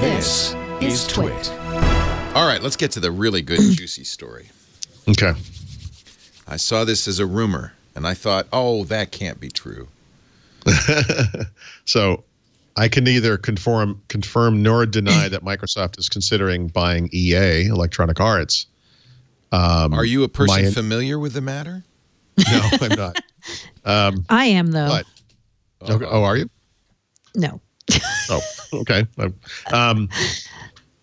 This is TWiT. All right, let's get to the really good, juicy story. Okay. I saw this as a rumor, and I thought, oh, that can't be true. So I can neither confirm nor deny that Microsoft is considering buying EA, Electronic Arts. Are you a person familiar with the matter? No, I'm not. I am, though. But, oh, are you? No. Oh, okay.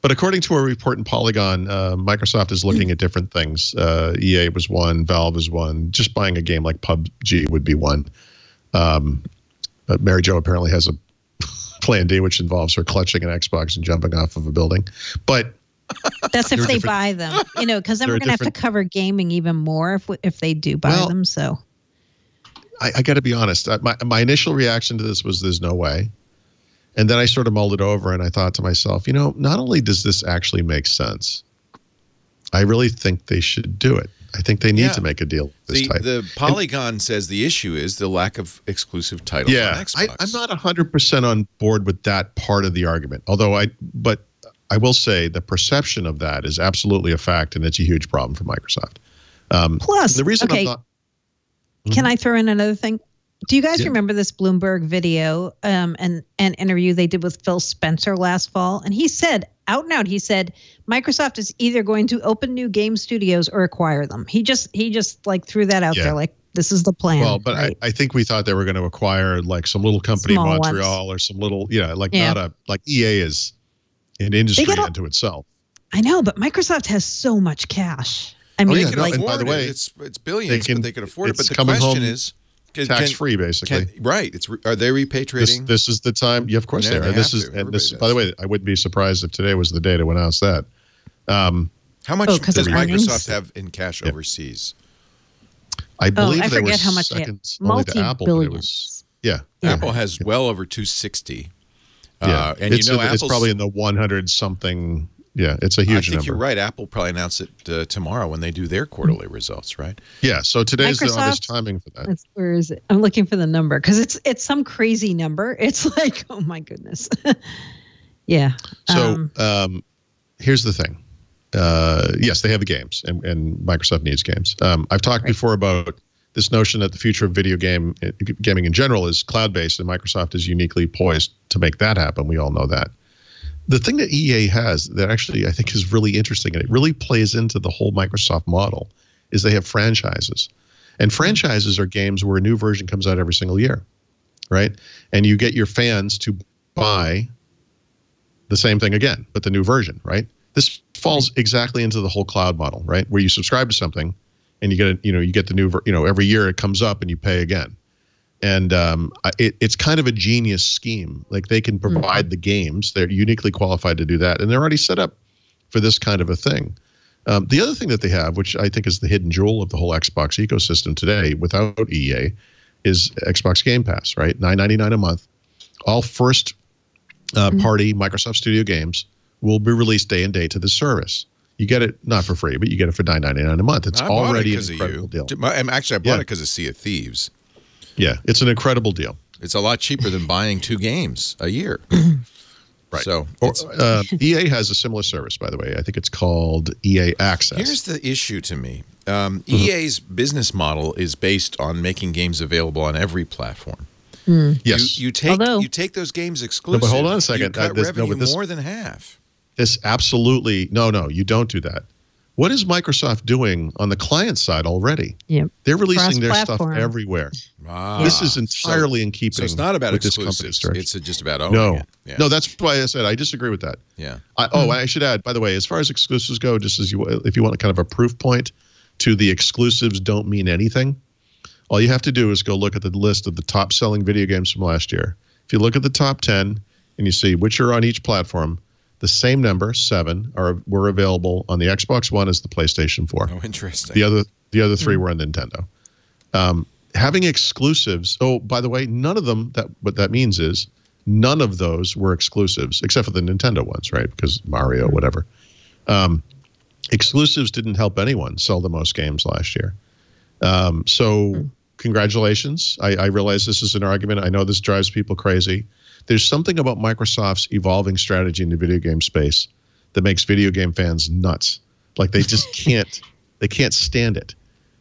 But according to a report in Polygon, Microsoft is looking at different things. EA was one, Valve is one. Just buying a game like PUBG would be one. But Mary Jo apparently has a plan D, which involves her clutching an Xbox and jumping off of a building. But that's if they buy them, because then we're going to have to cover gaming even more if they do buy them. So I got to be honest. My initial reaction to this was there's no way. And then I sort of mulled it over and I thought to myself, not only does this actually make sense, I really think they should do it. I think they need to make a deal with this type. The Polygon says the issue is the lack of exclusive titles on Xbox. I'm not 100% on board with that part of the argument. But I will say the perception of that is absolutely a fact, and it's a huge problem for Microsoft. Plus, the reason I'm not, can I throw in another thing? Do you guys remember this Bloomberg video and interview they did with Phil Spencer last fall? And he said, out and out, he said, Microsoft is either going to open new game studios or acquire them. He just like threw that out there, like this is the plan. Well, but right? I think we thought they were going to acquire like some little company in Montreal or some little, not like EA is an industry unto itself. I know, but Microsoft has so much cash. I mean, they can afford by the way, it's billions, but they can afford it. But the question is, tax-free, basically. Right. Are they repatriating? This is the time. Yeah, of course they are. This is. By the way, I wouldn't be surprised if today was the day to announce that. How much does Microsoft have in cash overseas? I believe I they forget were how much. Multi-billions. Apple has well over 260. And it's probably in the 100 something. Yeah, it's a huge number. I think you're right. Apple probably announce it tomorrow when they do their quarterly results, right? Yeah, so today's the honest timing for that. Where is it? I'm looking for the number because it's some crazy number. It's like, oh my goodness. Yeah. So here's the thing. Yes, they have the games, and Microsoft needs games. I've talked before about this notion that the future of gaming in general is cloud-based, and Microsoft is uniquely poised to make that happen. We all know that. The thing that EA has that actually I think is really interesting, and it really plays into the whole Microsoft model, is they have franchises. And franchises are games where a new version comes out every single year, right? And you get your fans to buy the same thing again, but the new version, right? This falls exactly into the whole cloud model, right? Where you subscribe to something and you get you get the new, every year it comes up and you pay again. And it's kind of a genius scheme. Like they can provide the games. They're uniquely qualified to do that. And they're already set up for this kind of a thing. The other thing that they have, which I think is the hidden jewel of the whole Xbox ecosystem today without EA, is Xbox Game Pass, right? $9.99 a month. All first party Microsoft Studio games will be released day and date to the service. You get it not for free, but you get it for $9.99 a month. It's already an incredible deal. Actually, I bought it because of Sea of Thieves. Yeah, it's an incredible deal. It's a lot cheaper than buying 2 games a year. Right. So EA has a similar service, by the way. I think it's called EA Access. Here's the issue to me. EA's business model is based on making games available on every platform. Yes. You take those games exclusive. No, but hold on a second. You cut revenue more than half. This absolutely no, you don't do that. What is Microsoft doing on the client side already? Yep. They're releasing their stuff everywhere. This is entirely in keeping. So it's not about exclusives. It's just about owning it. Yeah. No, that's why I said I disagree with that. Yeah. I should add, by the way, as far as exclusives go, just as if you want kind of a proof point to the exclusives don't mean anything, all you have to do is go look at the list of the top selling video games from last year. If you look at the top 10 and you see which are on each platform, the same number, 7, were available on the Xbox One as the PlayStation 4. Oh, interesting. The other 3 were on Nintendo. Having exclusives. Oh, by the way, none of them. What that means is none of those were exclusives, except for the Nintendo ones, right? Because Mario, whatever. Exclusives didn't help anyone sell the most games last year. So congratulations. I realize this is an argument. I know this drives people crazy. there's something about Microsoft's evolving strategy in the video game space that makes video game fans nuts. Like they just can't stand it.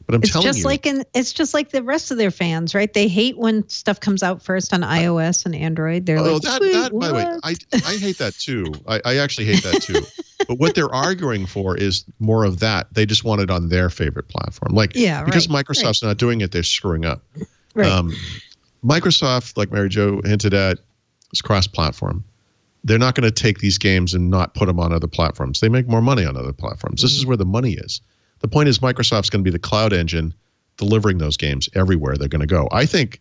But I'm telling you, it's just like the rest of their fans, right? They hate when stuff comes out first on iOS and Android. They're like, that by the way, I hate that too. I actually hate that too. But what they're arguing for is more of that. They just want it on their favorite platform. Like, because Microsoft's not doing it, they're screwing up. Right. Microsoft, like Mary Jo hinted at, is cross-platform. They're not going to take these games and not put them on other platforms. They make more money on other platforms. This is where the money is. The point is Microsoft's going to be the cloud engine delivering those games everywhere they're going to go. I think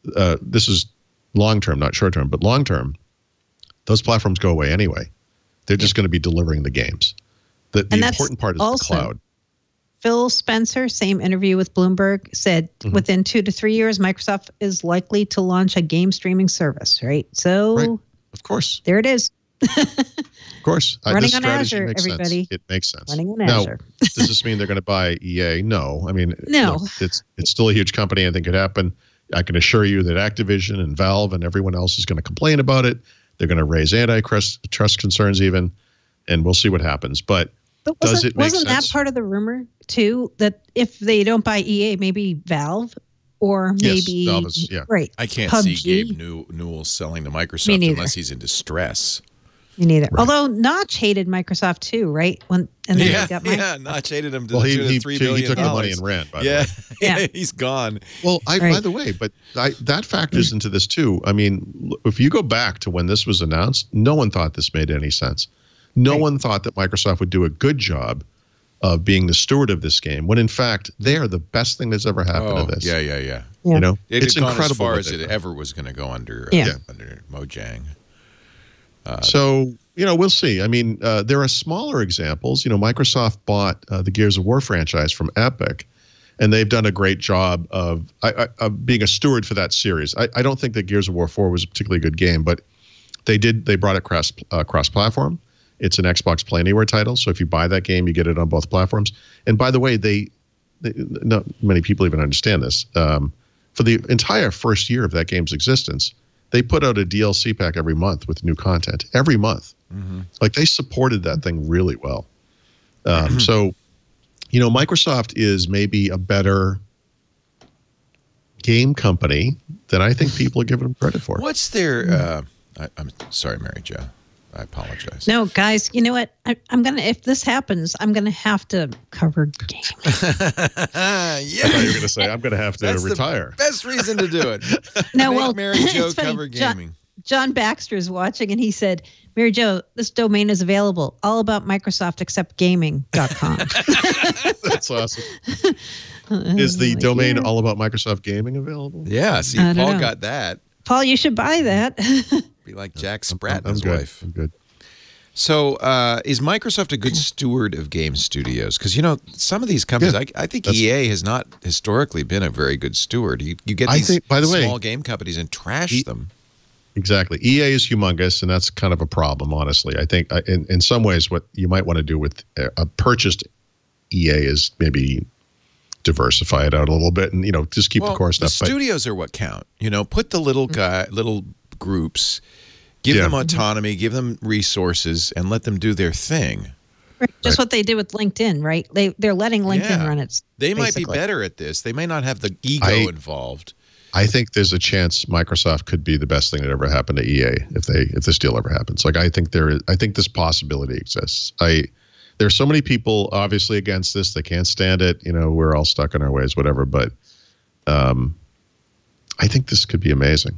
this is long-term, not short-term, but long-term, those platforms go away anyway. They're just going to be delivering the games. The important part is the cloud. Phil Spencer, same interview with Bloomberg, said within 2 to 3 years, Microsoft is likely to launch a game streaming service, right? So, of course, there it is. Of course. Running on Azure, everybody. Sense. It makes sense. Running on Azure. Does this mean they're going to buy EA? No. I mean, no. It's still a huge company. I think it could happen. I can assure you that Activision and Valve and everyone else is going to complain about it. They're going to raise antitrust concerns even, and we'll see what happens. But does it make sense? Wasn't that part of the rumor, too, that if they don't buy EA, maybe Valve? Or maybe, Valve is, right. I can't PUBG. see Gabe Newell selling to Microsoft unless he's in distress. Me neither. Right. Although Notch hated Microsoft too, right? They got Notch hated him to the tune of $3 billion. He took the money and ran, by the way. Yeah, he's gone. Well, by the way, but that factors into this too. I mean, if you go back to when this was announced, no one thought this made any sense. No one thought that Microsoft would do a good job of being the steward of this game, when in fact they are the best thing that's ever happened to this. Yeah. You know, it's incredible as far as it ever was going to go under Mojang. So, we'll see. I mean, there are smaller examples. Microsoft bought the Gears of War franchise from Epic, and they've done a great job of being a steward for that series. I don't think that Gears of War 4 was a particularly good game, but they brought it cross-platform. It's an Xbox Play Anywhere title, so if you buy that game, you get it on both platforms. And by the way, not many people even understand this. For the entire first year of that game's existence, they put out a DLC pack every month with new content. Every month. Like, they supported that thing really well. So, Microsoft is maybe a better game company than I think people are giving them credit for. What's their... I'm sorry, Mary Jo. I apologize. No, guys, you know what? I'm going to, if this happens, I'm going to have to cover gaming. I thought you were going to say, I'm going to have to retire. The best reason to do it. Make Mary Jo cover gaming. John Baxter is watching, and he said, Mary Jo, this domain is available. All about Microsoft except gaming.com. That's awesome. Is the domain all about Microsoft gaming available? Yeah, see, Paul got that. Paul, you should buy that. Be like Jack Spratt and his good. wife. I'm good. So is Microsoft a good steward of game studios? Because, some of these companies, I think EA has not historically been a very good steward. You get these small game companies and trash them. Exactly. EA is humongous, and that's kind of a problem, honestly. I think in some ways what you might want to do with a purchased EA is maybe diversify it out a little bit and, just keep the core stuff. The studios are what count. Put the little groups, give them autonomy, give them resources, and let them do their thing. Right. Just what they did with LinkedIn, right? They're letting LinkedIn run it. They might be better at this. They may not have the ego involved. I think there's a chance Microsoft could be the best thing that ever happened to EA if this deal ever happens. Like, I think this possibility exists. There's so many people obviously against this. They can't stand it. We're all stuck in our ways, whatever. But I think this could be amazing.